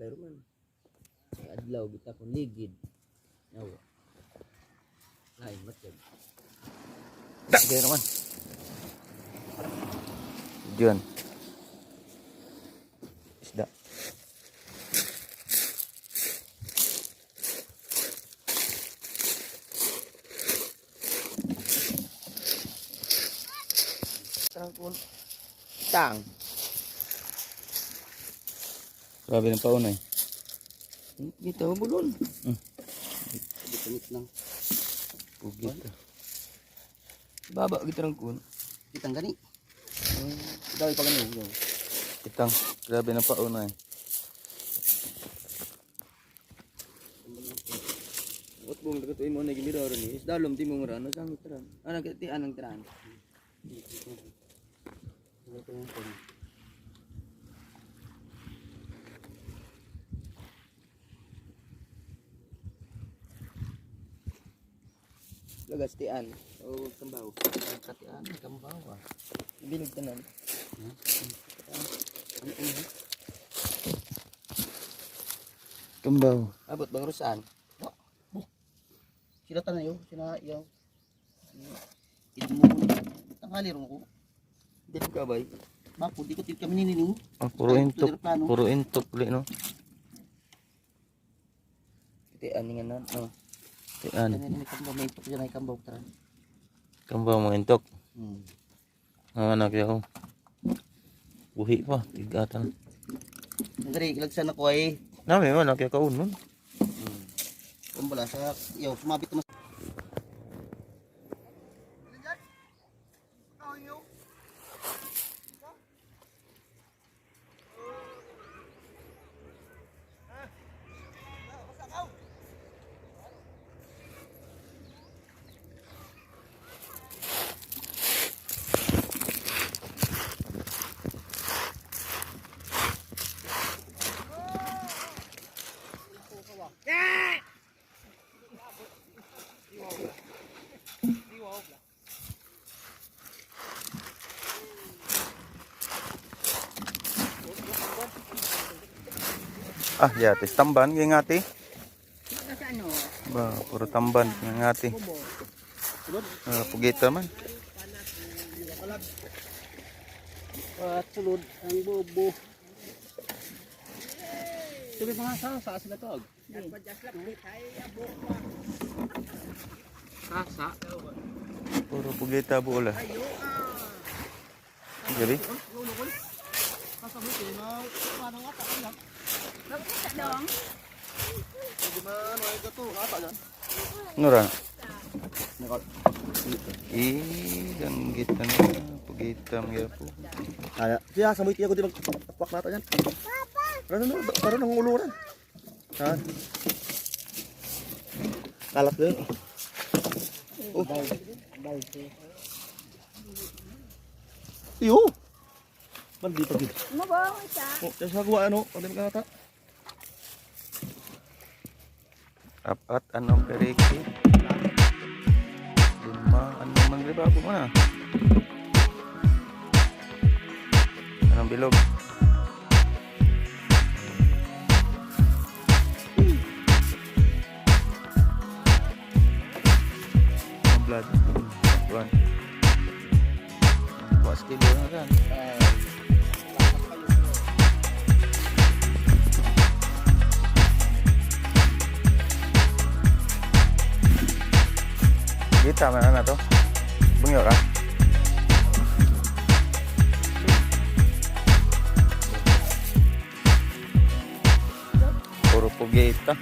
kay Roman. Sa adlaw kita kung ligid. Nawa. Lain matyan. Tak kay Roman. Diyan. Isda. Trangkon. Tang. Grabe ng pauna eh. Kita mo bulon. Dito lang. Pugit. Baba kita trangkon. Kitang gani. Dawai pa gani. Itang, grabe ng pauna eh. Wat bung dekat imo na gimira ron ni. Isdalom ti mo ngara no sang teran. Ana ti anang teran. Lagas tian o kambaw. Katian kambaw. Bilog tanan. Kambaw. Abot bang rusan? Sila tanayo, sila yaw. Idmo tanghali ron ko. Dili ka bay. Bapo di ko tit kami ninining. Ah, puro intok. Puro intok li no. Tian nga na. No. Tian. Ini kambaw may intok diyan ay kambaw taran. Kambaw mo intok. Hmm. Anak ya ko. Buhi pa, tigatan. Dari kilagsan ako ay Nami mo anak ya kaunon. kumbala sa yaw sumabit mas. Ah, ya, tis tamban yung ngati. Kasi ano, Ba, puro tamban yung ngati. Pugita man. at sulod ang bobo. Sabi mga sasa sila to. Sasa. Puro pugita bola. Gabi? Kasabi ko na paano nga ta yan. Bakit dong? Di ba ano ay gato ata yan. Ngura. Ganggit na na. Pugita mga po. Kaya, siya sa mga ko di magpapak nata yan. Papa. Karon ang ulo ran. Ha? Kalat din. Oh, iyo. Mandi pa gid. Mabawang isa. Oh, sa gawa ano, ano ka nata? Apat anong periki. 5 anong mangribabo mo na. Anong bilog. Ang blood. Buwan. Buwas kilo na kan. Kita mana na to? Bungyo ka? Puro pugita.